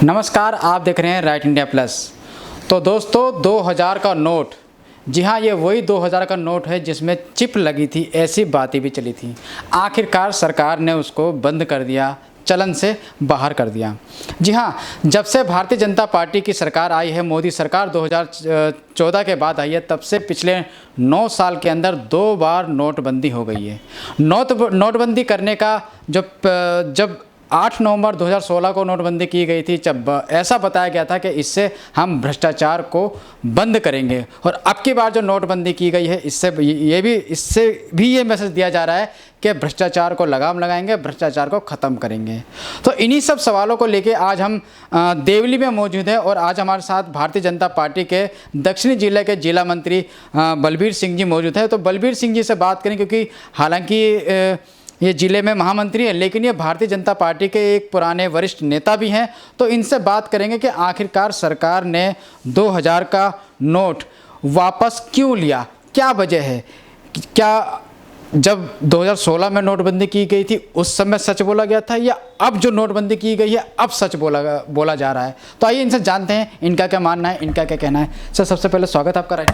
नमस्कार, आप देख रहे हैं राइट इंडिया प्लस। तो दोस्तों 2000 का नोट, जी हाँ, ये वही 2000 का नोट है जिसमें चिप लगी थी, ऐसी बातें भी चली थी। आखिरकार सरकार ने उसको बंद कर दिया, चलन से बाहर कर दिया। जी हाँ, जब से भारतीय जनता पार्टी की सरकार आई है, मोदी सरकार 2014 के बाद आई है, तब से पिछले 9 साल के अंदर 2 बार नोटबंदी हो गई है। नोटबंदी करने का जब 8 नवंबर 2016 को नोटबंदी की गई थी, जब ऐसा बताया गया था कि इससे हम भ्रष्टाचार को बंद करेंगे। और अब की बार जो नोटबंदी की गई है, इससे भी ये मैसेज दिया जा रहा है कि भ्रष्टाचार को लगाम लगाएंगे, भ्रष्टाचार को ख़त्म करेंगे। तो इन्हीं सब सवालों को लेके आज हम देवली में मौजूद हैं और आज हमारे साथ भारतीय जनता पार्टी के दक्षिणी जिले के जिला मंत्री बलबीर सिंह जी मौजूद हैं। तो बलबीर सिंह जी से बात करें, क्योंकि हालांकि ये ज़िले में महामंत्री हैं, लेकिन ये भारतीय जनता पार्टी के एक पुराने वरिष्ठ नेता भी हैं। तो इनसे बात करेंगे कि आखिरकार सरकार ने 2000 का नोट वापस क्यों लिया, क्या वजह है। क्या जब 2016 में नोटबंदी की गई थी उस समय सच बोला गया था, या अब जो नोटबंदी की गई है अब सच बोला जा रहा है। तो आइए इनसे जानते हैं इनका क्या मानना है, इनका क्या कहना है। सर, सबसे पहले स्वागत आपका राइट।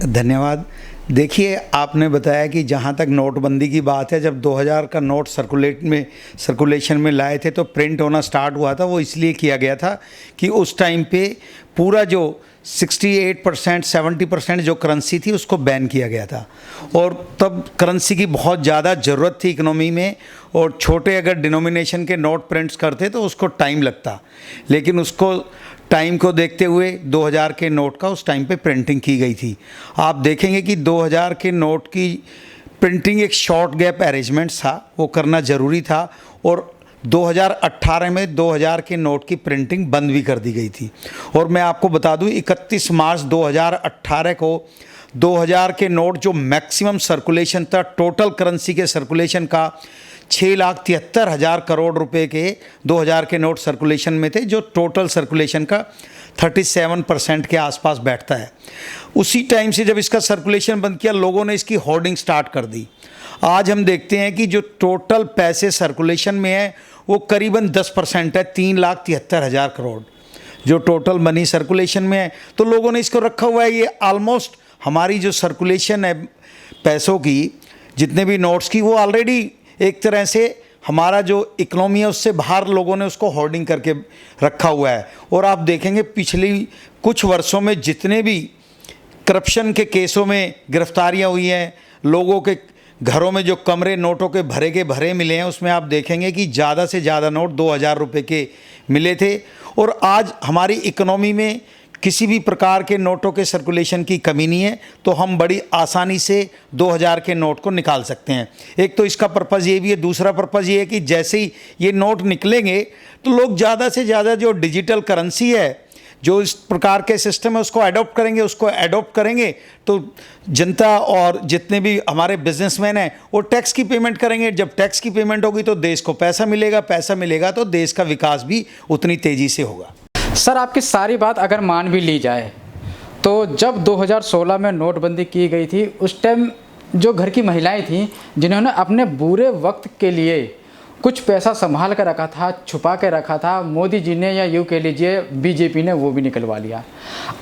धन्यवाद। देखिए, आपने बताया कि जहाँ तक नोटबंदी की बात है, जब 2000 का नोट सर्कुलेशन में लाए थे तो प्रिंट होना स्टार्ट हुआ था। वो इसलिए किया गया था कि उस टाइम पे पूरा जो 68% 70% जो करेंसी थी उसको बैन किया गया था, और तब करेंसी की बहुत ज़्यादा ज़रूरत थी इकोनॉमी में। और छोटे अगर डिनोमिनेशन के नोट प्रिंट्स करते तो उसको टाइम लगता, लेकिन उसको टाइम को देखते हुए 2000 के नोट का उस टाइम पे प्रिंटिंग की गई थी। आप देखेंगे कि 2000 के नोट की प्रिंटिंग एक शॉर्ट गैप अरेंजमेंट था, वो करना ज़रूरी था। और 2018 में 2000 के नोट की प्रिंटिंग बंद भी कर दी गई थी। और मैं आपको बता दूं, 31 मार्च 2018 को 2000 के नोट जो मैक्सिमम सर्कुलेशन था, टोटल करेंसी के सर्कुलेशन का 6,73,000 करोड़ रुपए के 2000 के नोट सर्कुलेशन में थे, जो टोटल सर्कुलेशन का 37% के आसपास बैठता है। उसी टाइम से जब इसका सर्कुलेशन बंद किया, लोगों ने इसकी होर्डिंग स्टार्ट कर दी। आज हम देखते हैं कि जो टोटल पैसे सर्कुलेशन में है वो करीबन 10% है, 3,73,000 करोड़ जो टोटल मनी सर्कुलेशन में है। तो लोगों ने इसको रखा हुआ है। ये ऑलमोस्ट हमारी जो सर्कुलेशन है पैसों की, जितने भी नोट्स की, वो ऑलरेडी एक तरह से हमारा जो इकोनॉमी है उससे बाहर लोगों ने उसको होर्डिंग करके रखा हुआ है। और आप देखेंगे पिछली कुछ वर्षों में जितने भी करप्शन के केसों में गिरफ्तारियां हुई हैं, लोगों के घरों में जो कमरे नोटों के भरे मिले हैं, उसमें आप देखेंगे कि ज़्यादा से ज़्यादा नोट 2000 रुपये के मिले थे। और आज हमारी इकोनॉमी में किसी भी प्रकार के नोटों के सर्कुलेशन की कमी नहीं है, तो हम बड़ी आसानी से 2000 के नोट को निकाल सकते हैं। एक तो इसका पर्पज़ ये भी है, दूसरा पर्पज़ ये है कि जैसे ही ये नोट निकलेंगे तो लोग ज़्यादा से ज़्यादा जो डिजिटल करेंसी है, जो इस प्रकार के सिस्टम है, उसको अडॉप्ट करेंगे तो जनता और जितने भी हमारे बिजनेसमैन हैं वो टैक्स की पेमेंट करेंगे। जब टैक्स की पेमेंट होगी तो देश को पैसा मिलेगा तो देश का विकास भी उतनी तेज़ी से होगा। सर, आपकी सारी बात अगर मान भी ली जाए तो जब 2016 में नोटबंदी की गई थी, उस टाइम जो घर की महिलाएं थीं जिन्होंने अपने बुरे वक्त के लिए कुछ पैसा संभाल कर रखा था, छुपा के रखा था, मोदी जी ने या यूँ कह लीजिए बीजेपी ने वो भी निकलवा लिया।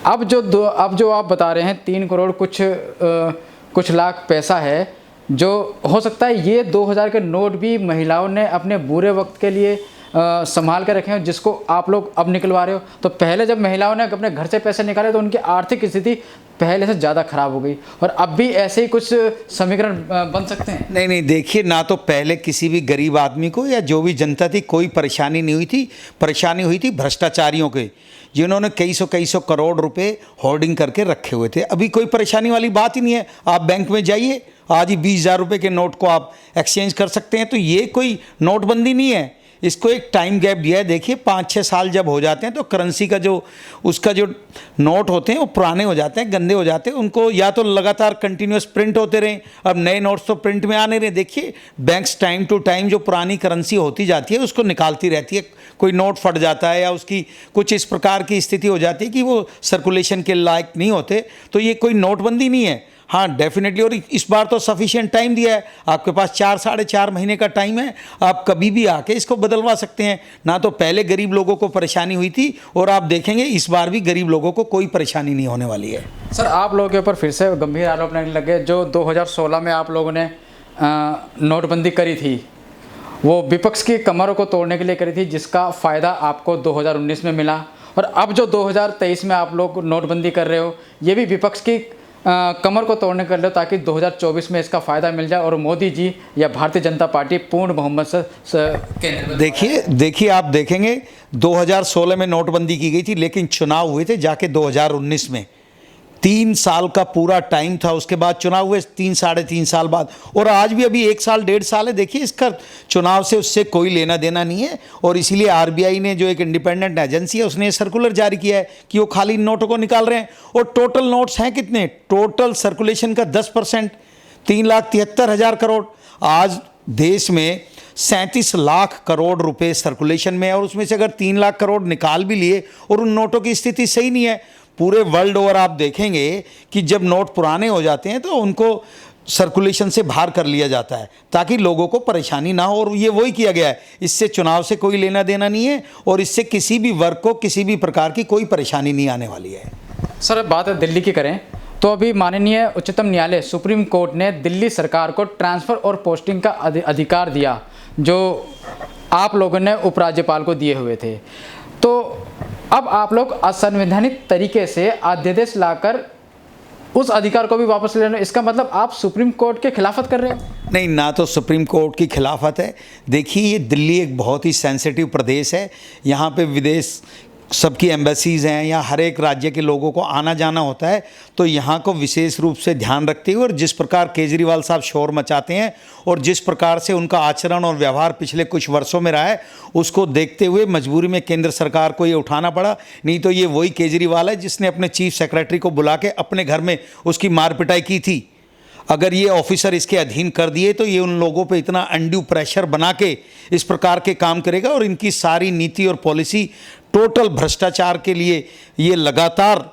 अब जो आप बता रहे हैं 3 करोड़ कुछ लाख पैसा है, जो हो सकता है ये 2000 के नोट भी महिलाओं ने अपने बुरे वक्त के लिए संभाल के रखे हैं, जिसको आप लोग अब निकलवा रहे हो। तो पहले जब महिलाओं ने अपने घर से पैसे निकाले तो उनकी आर्थिक स्थिति पहले से ज़्यादा खराब हो गई, और अब भी ऐसे ही कुछ समीकरण बन सकते हैं। नहीं, देखिए, ना तो पहले किसी भी गरीब आदमी को या जो भी जनता थी कोई परेशानी नहीं हुई थी। परेशानी हुई थी भ्रष्टाचारियों के, जिन्होंने कई सौ करोड़ रुपए होर्डिंग करके रखे हुए थे। अभी कोई परेशानी वाली बात ही नहीं है। आप बैंक में जाइए, आज ही 20,000 रुपये के नोट को आप एक्सचेंज कर सकते हैं। तो ये कोई नोटबंदी नहीं है, इसको एक टाइम गैप दिया है। देखिए, 5-6 साल जब हो जाते हैं तो करेंसी का उसका जो नोट होते हैं वो पुराने हो जाते हैं, गंदे हो जाते हैं। उनको या तो लगातार कंटिन्यूस प्रिंट होते रहें, अब नए नोट्स तो प्रिंट में आने रहे। देखिए, बैंक्स टाइम टू टाइम जो पुरानी करेंसी होती जाती है उसको निकालती रहती है। कोई नोट फट जाता है या उसकी कुछ इस प्रकार की स्थिति हो जाती है कि वो सर्कुलेशन के लायक नहीं होते, तो ये कोई नोटबंदी नहीं है। हाँ डेफिनेटली, और इस बार तो सफिशिएंट टाइम दिया है आपके पास, 4-4.5 महीने का टाइम है, आप कभी भी आके इसको बदलवा सकते हैं। ना तो पहले गरीब लोगों को परेशानी हुई थी, और आप देखेंगे इस बार भी गरीब लोगों को कोई परेशानी नहीं होने वाली है। सर, आप लोगों के ऊपर फिर से गंभीर आरोप लगने लगे। जो 2016 में आप लोगों ने नोटबंदी करी थी, वो विपक्ष की कमरों को तोड़ने के लिए करी थी, जिसका फ़ायदा आपको 2019 में मिला। और अब जो 2023 में आप लोग नोटबंदी कर रहे हो, ये भी विपक्ष की कमर को तोड़ने कर लो, ताकि 2024 में इसका फ़ायदा मिल जाए और मोदी जी या भारतीय जनता पार्टी पूर्ण बहुमत से देखिए आप देखेंगे 2016 में नोटबंदी की गई थी, लेकिन चुनाव हुए थे जाके 2019 में। 3 साल का पूरा टाइम था, उसके बाद चुनाव हुए 3-3.5 साल बाद, और आज भी अभी 1 साल 1.5 साल है। देखिए इसका चुनाव से उससे कोई लेना देना नहीं है, और इसीलिए आरबीआई ने, जो एक इंडिपेंडेंट एजेंसी है, उसने सर्कुलर जारी किया है कि वो खाली नोटों को निकाल रहे हैं। और टोटल नोट्स हैं कितने, टोटल सर्कुलेशन का 10%, 3,73,000 करोड़। आज देश में 37 लाख करोड़ रुपए सर्कुलेशन में है, और उसमें से अगर 3 लाख करोड़ निकाल भी लिए, और उन नोटों की स्थिति सही नहीं है। पूरे वर्ल्ड ओवर आप देखेंगे कि जब नोट पुराने हो जाते हैं तो उनको सर्कुलेशन से बाहर कर लिया जाता है, ताकि लोगों को परेशानी ना हो, और ये वही किया गया है। इससे चुनाव से कोई लेना देना नहीं है, और इससे किसी भी वर्ग को किसी भी प्रकार की कोई परेशानी नहीं आने वाली है। सर, बात दिल्ली की करें तो अभी माननीय उच्चतम न्यायालय सुप्रीम कोर्ट ने दिल्ली सरकार को ट्रांसफ़र और पोस्टिंग का अधिकार दिया, जो आप लोगों ने उपराज्यपाल को दिए हुए थे। तो अब आप लोग असंवैधानिक तरीके से अध्यादेश लाकर उस अधिकार को भी वापस ले रहे हैं। इसका मतलब आप सुप्रीम कोर्ट के खिलाफत कर रहे हैं? नहीं, ना तो सुप्रीम कोर्ट की खिलाफत है। देखिए, ये दिल्ली एक बहुत ही सेंसिटिव प्रदेश है। यहाँ पे विदेश सबकी एम्बेसीज़ हैं, यहाँ हर एक राज्य के लोगों को आना जाना होता है, तो यहाँ को विशेष रूप से ध्यान रखते हुए, और जिस प्रकार केजरीवाल साहब शोर मचाते हैं और जिस प्रकार से उनका आचरण और व्यवहार पिछले कुछ वर्षों में रहा है, उसको देखते हुए मजबूरी में केंद्र सरकार को ये उठाना पड़ा। नहीं तो ये वही केजरीवाल है जिसने अपने चीफ सेक्रेटरी को बुला के अपने घर में उसकी मार पिटाई की थी। अगर ये ऑफिसर इसके अधीन कर दिए तो ये उन लोगों पे इतना अनड्यू प्रेशर बना के इस प्रकार के काम करेगा, और इनकी सारी नीति और पॉलिसी टोटल भ्रष्टाचार के लिए ये लगातार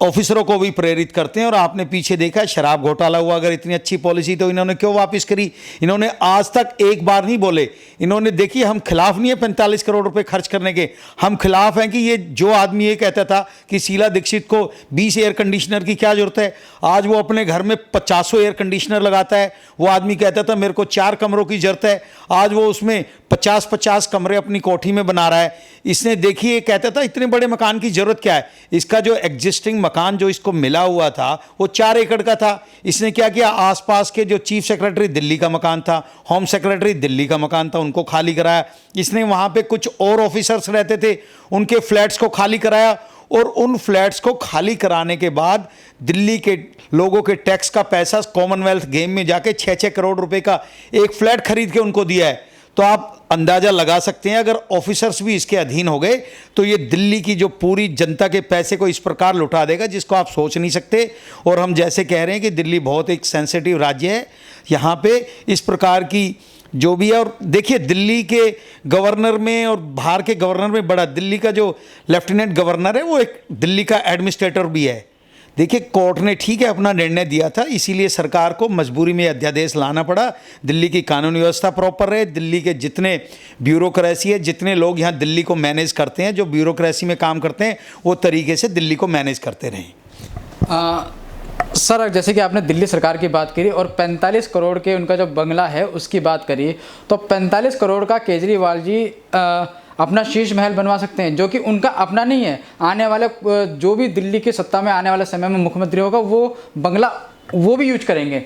ऑफिसरों को भी प्रेरित करते हैं। और आपने पीछे देखा, शराब घोटाला हुआ, अगर इतनी अच्छी पॉलिसी तो इन्होंने क्यों वापस करी? इन्होंने आज तक एक बार नहीं बोले। इन्होंने, देखिए, हम खिलाफ नहीं है 45 करोड़ रुपए खर्च करने के, हम खिलाफ हैं कि ये जो आदमी ये कहता था कि शीला दीक्षित को 20 एयर कंडीशनर की क्या जरूरत है, आज वो अपने घर में 50 एयर कंडीशनर लगाता है। वो आदमी कहता था मेरे को 4 कमरों की जरूरत है, आज वो उसमें 50-50 कमरे अपनी कोठी में बना रहा है। इसने, देखिए, कहता था इतने बड़े मकान की जरूरत क्या है। इसका जो एग्जिस्टिंग मकान जो इसको मिला हुआ था वो 4 एकड़ का था। इसने क्या किया, आसपास के जो चीफ सेक्रेटरी दिल्ली का मकान था, होम सेक्रेटरी दिल्ली का मकान था, उनको खाली कराया। इसने वहां पे कुछ और ऑफिसर्स रहते थे, उनके फ्लैट्स को खाली कराया, और उन फ्लैट्स को खाली कराने के बाद दिल्ली के लोगों के टैक्स का पैसा कॉमनवेल्थ गेम में जाके 6-6 करोड़ रुपए का एक फ्लैट खरीद के उनको दिया है। तो आप अंदाज़ा लगा सकते हैं, अगर ऑफिसर्स भी इसके अधीन हो गए तो ये दिल्ली की जो पूरी जनता के पैसे को इस प्रकार लुटा देगा जिसको आप सोच नहीं सकते। और हम जैसे कह रहे हैं कि दिल्ली बहुत एक सेंसिटिव राज्य है, यहाँ पे इस प्रकार की जो भी है। और देखिए, दिल्ली के गवर्नर में और बाहर के गवर्नर में बड़ा, दिल्ली का जो लेफ्टिनेंट गवर्नर है वो एक दिल्ली का एडमिनिस्ट्रेटर भी है। देखिए, कोर्ट ने ठीक है अपना निर्णय दिया था, इसीलिए सरकार को मजबूरी में अध्यादेश लाना पड़ा। दिल्ली की कानून व्यवस्था प्रॉपर रहे, दिल्ली के जितने ब्यूरोक्रेसी है, जितने लोग यहाँ दिल्ली को मैनेज करते हैं, जो ब्यूरोक्रेसी में काम करते हैं, वो तरीके से दिल्ली को मैनेज करते रहें। सर, जैसे कि आपने दिल्ली सरकार की बात करी और 45 करोड़ के उनका जो बंगला है उसकी बात करी, तो 45 करोड़ का केजरीवाल जी अपना शीश महल बनवा सकते हैं, जो कि उनका अपना नहीं है। आने वाले जो भी दिल्ली की सत्ता में आने वाले समय में मुख्यमंत्री होगा, वो बंगला वो भी यूज करेंगे।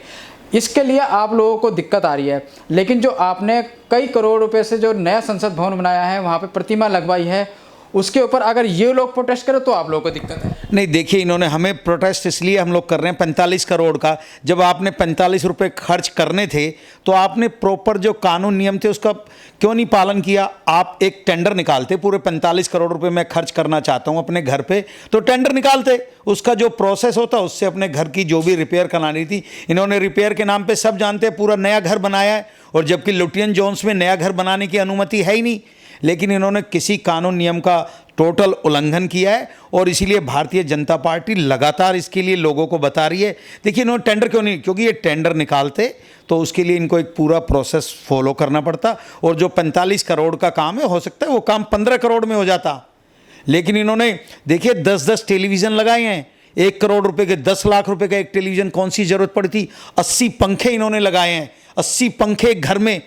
इसके लिए आप लोगों को दिक्कत आ रही है। लेकिन जो आपने कई करोड़ रुपए से जो नया संसद भवन बनाया है, वहाँ पे प्रतिमा लगवाई है, उसके ऊपर अगर ये लोग प्रोटेस्ट करें तो आप लोगों को दिक्कत है? नहीं, देखिए, इन्होंने हमें प्रोटेस्ट इसलिए हम लोग कर रहे हैं 45 करोड़ का। जब आपने 45 रुपए खर्च करने थे तो आपने प्रॉपर जो कानून नियम थे उसका क्यों नहीं पालन किया? आप एक टेंडर निकालते, पूरे 45 करोड़ रुपए मैं खर्च करना चाहता हूं अपने घर पे, तो टेंडर निकालते, उसका जो प्रोसेस होता उससे अपने घर की जो भी रिपेयर करानी थी। इन्होंने रिपेयर के नाम पे, सब जानते हैं, पूरा नया घर बनाया है, और जबकि लुटियन जोन्स में नया घर बनाने की अनुमति है ही नहीं। लेकिन इन्होंने किसी कानून नियम का टोटल उल्लंघन किया है और इसीलिए भारतीय जनता पार्टी लगातार इसके लिए लोगों को बता रही है। देखिए इन्होंने टेंडर क्यों नहीं, क्योंकि ये टेंडर निकालते तो उसके लिए इनको एक पूरा प्रोसेस फॉलो करना पड़ता और जो 45 करोड़ का काम है, हो सकता है वो काम 15 करोड़ में हो जाता। लेकिन इन्होंने देखिए 10-10 टेलीविज़न लगाए हैं, 1 करोड़ रुपए के 10 लाख रुपए का एक टेलीविज़न कौन सी ज़रूरत पड़ी थी। 80 पंखे इन्होंने लगाए हैं, 80 पंखे एक घर में,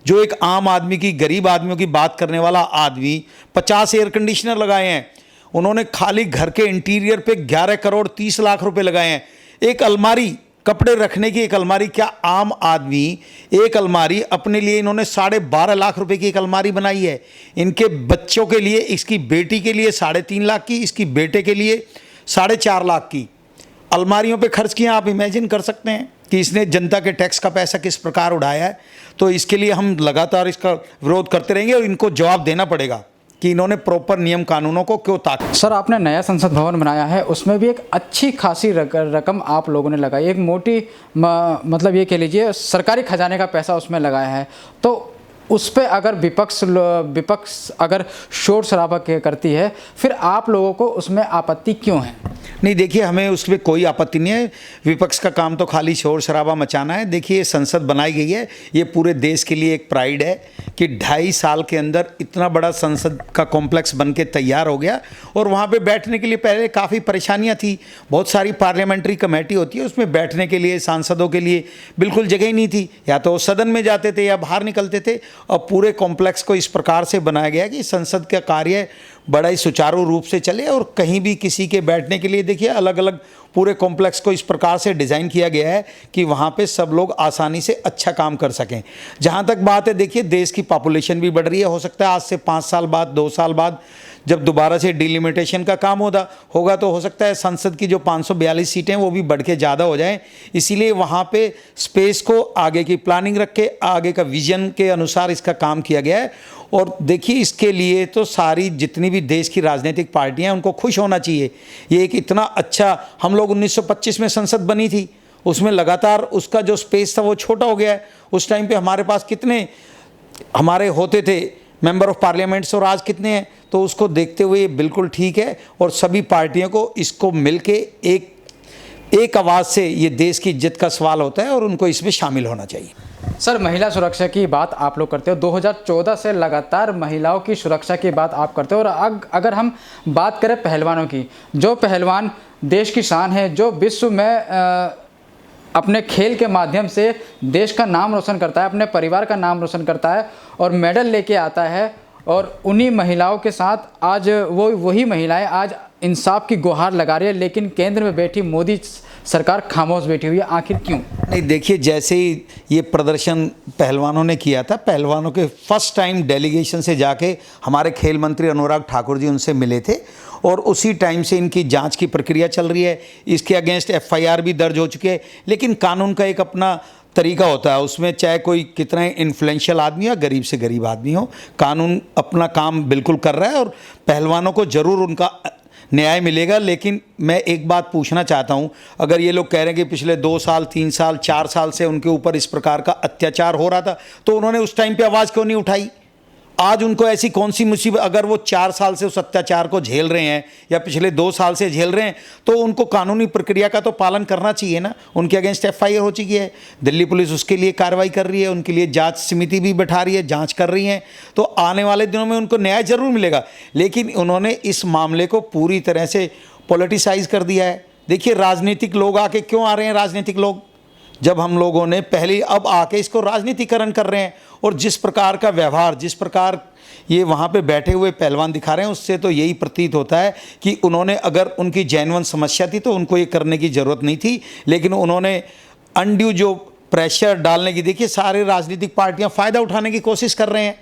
जो एक आम आदमी की, गरीब आदमियों की बात करने वाला आदमी, 50 एयर कंडीशनर लगाए हैं उन्होंने। खाली घर के इंटीरियर पे 11 करोड़ 30 लाख रुपए लगाए हैं। एक अलमारी, कपड़े रखने की एक अलमारी, क्या आम आदमी एक अलमारी अपने लिए, इन्होंने 12.5 लाख रुपए की एक अलमारी बनाई है। इनके बच्चों के लिए, इसकी बेटी के लिए 3.5 लाख की, इसकी बेटे के लिए 4.5 लाख की अलमारियों पे खर्च किया। आप इमेजिन कर सकते हैं कि इसने जनता के टैक्स का पैसा किस प्रकार उड़ाया है। तो इसके लिए हम लगातार इसका विरोध करते रहेंगे और इनको जवाब देना पड़ेगा कि इन्होंने प्रॉपर नियम कानूनों को क्यों ताका। सर, आपने नया संसद भवन बनाया है, उसमें भी एक अच्छी खासी रकम आप लोगों ने लगाई, एक मोटी मतलब ये कह लीजिए सरकारी खजाने का पैसा उसमें लगाया है। तो उस पर अगर विपक्ष अगर शोर शराबा करती है, फिर आप लोगों को उसमें आपत्ति क्यों है? नहीं, देखिए हमें उसमें कोई आपत्ति नहीं है। विपक्ष का काम तो खाली शोर शराबा मचाना है। देखिए संसद बनाई गई है, ये पूरे देश के लिए एक प्राइड है कि 2.5 साल के अंदर इतना बड़ा संसद का कॉम्प्लेक्स बन के तैयार हो गया। और वहाँ पे बैठने के लिए पहले काफ़ी परेशानियाँ थी, बहुत सारी पार्लियामेंट्री कमेटी होती है, उसमें बैठने के लिए सांसदों के लिए बिल्कुल जगह ही नहीं थी, या तो वो सदन में जाते थे या बाहर निकलते थे। और पूरे कॉम्प्लेक्स को इस प्रकार से बनाया गया कि संसद का कार्य बड़ा ही सुचारू रूप से चले और कहीं भी किसी के बैठने के लिए, देखिए अलग अलग पूरे कॉम्प्लेक्स को इस प्रकार से डिज़ाइन किया गया है कि वहाँ पे सब लोग आसानी से अच्छा काम कर सकें। जहाँ तक बात है, देखिए देश की पॉपुलेशन भी बढ़ रही है, हो सकता है आज से 5 साल बाद, 2 साल बाद जब दोबारा से डिलिमिटेशन का काम होगा तो हो सकता है संसद की जो 542 सीटें वो भी बढ़ के ज़्यादा हो जाएं। इसीलिए वहाँ पे स्पेस को आगे की प्लानिंग रख के, आगे का विजन के अनुसार इसका काम किया गया है। और देखिए इसके लिए तो सारी जितनी भी देश की राजनीतिक पार्टियां हैं उनको खुश होना चाहिए। ये एक इतना अच्छा, हम लोग 1925 में संसद बनी थी, उसमें लगातार उसका जो स्पेस था वो छोटा हो गया है। उस टाइम पे हमारे पास कितने हमारे होते थे मेंबर ऑफ पार्लियामेंट्स और आज कितने हैं, तो उसको देखते हुए ये बिल्कुल ठीक है। और सभी पार्टियों को इसको मिलके एक आवाज़ से ये देश की इज्जत का सवाल होता है और उनको इसमें शामिल होना चाहिए। सर, महिला सुरक्षा की बात आप लोग करते हो, 2014 से लगातार महिलाओं की सुरक्षा की बात आप करते हो। और अगर हम बात करें पहलवानों की, जो पहलवान देश की शान है, जो विश्व में अपने खेल के माध्यम से देश का नाम रोशन करता है, अपने परिवार का नाम रोशन करता है और मेडल लेके आता है, और उन्हीं महिलाओं के साथ आज वही महिलाएं आज इंसाफ की गुहार लगा रही है, लेकिन केंद्र में बैठी मोदी सरकार खामोश बैठी हुई है। आखिर क्यों? नहीं, देखिए जैसे ही ये प्रदर्शन पहलवानों ने किया था, पहलवानों के फर्स्ट टाइम डेलीगेशन से जाके हमारे खेल मंत्री अनुराग ठाकुर जी उनसे मिले थे और उसी टाइम से इनकी जांच की प्रक्रिया चल रही है। इसके अगेंस्ट FIR भी दर्ज हो चुके हैं। लेकिन कानून का एक अपना तरीका होता है, उसमें चाहे कोई कितना इन्फ्लुएंशियल आदमी हो, गरीब से गरीब आदमी हो, कानून अपना काम बिल्कुल कर रहा है और पहलवानों को ज़रूर उनका न्याय मिलेगा। लेकिन मैं एक बात पूछना चाहता हूं, अगर ये लोग कह रहे हैं कि पिछले 2 साल 3 साल 4 साल से उनके ऊपर इस प्रकार का अत्याचार हो रहा था, तो उन्होंने उस टाइम पे आवाज़ क्यों नहीं उठाई? आज उनको ऐसी कौन सी मुसीबत, अगर वो 4 साल से उस अत्याचार को झेल रहे हैं या पिछले 2 साल से झेल रहे हैं, तो उनको कानूनी प्रक्रिया का तो पालन करना चाहिए ना। उनके अगेंस्ट FIR हो चुकी है, दिल्ली पुलिस उसके लिए कार्रवाई कर रही है, उनके लिए जांच समिति भी बैठा रही है, जांच कर रही है, तो आने वाले दिनों में उनको न्याय जरूर मिलेगा। लेकिन उन्होंने इस मामले को पूरी तरह से पॉलिटिसाइज कर दिया है। देखिए राजनीतिक लोग आके क्यों आ रहे हैं, राजनीतिक लोग, जब हम लोगों ने पहले, अब आके इसको राजनीतिकरण कर रहे हैं। और जिस प्रकार का व्यवहार, जिस प्रकार ये वहाँ पे बैठे हुए पहलवान दिखा रहे हैं, उससे तो यही प्रतीत होता है कि उन्होंने, अगर उनकी जेन्युइन समस्या थी तो उनको ये करने की ज़रूरत नहीं थी, लेकिन उन्होंने अनड्यू जो प्रेशर डालने की, देखिए सारे राजनीतिक पार्टियाँ फ़ायदा उठाने की कोशिश कर रहे हैं।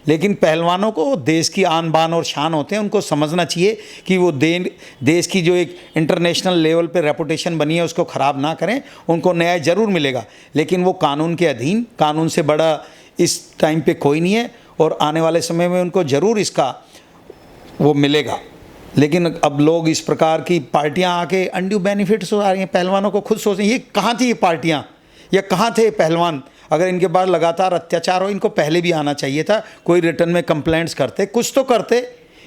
लेकिन पहलवानों को देश की आन बान और शान होते हैं, उनको समझना चाहिए कि वो देश की जो एक इंटरनेशनल लेवल पे रेपुटेशन बनी है उसको ख़राब ना करें। उनको न्याय ज़रूर मिलेगा, लेकिन वो कानून के अधीन, कानून से बड़ा इस टाइम पे कोई नहीं है और आने वाले समय में उनको ज़रूर इसका वो मिलेगा। लेकिन अब लोग इस प्रकार की पार्टियां आके अनड्यू बेनिफिट्स आ रही हैं, पहलवानों को खुद सोचें, ये कहाँ थी ये पार्टियां, या कहाँ थे पहलवान? अगर इनके पास लगातार अत्याचार हो, इनको पहले भी आना चाहिए था, कोई रिटर्न में कंप्लेंट्स करते, कुछ तो करते।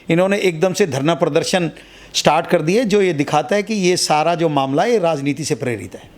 इन्होंने एकदम से धरना प्रदर्शन स्टार्ट कर दिए, जो ये दिखाता है कि ये सारा जो मामला है ये राजनीति से प्रेरित है।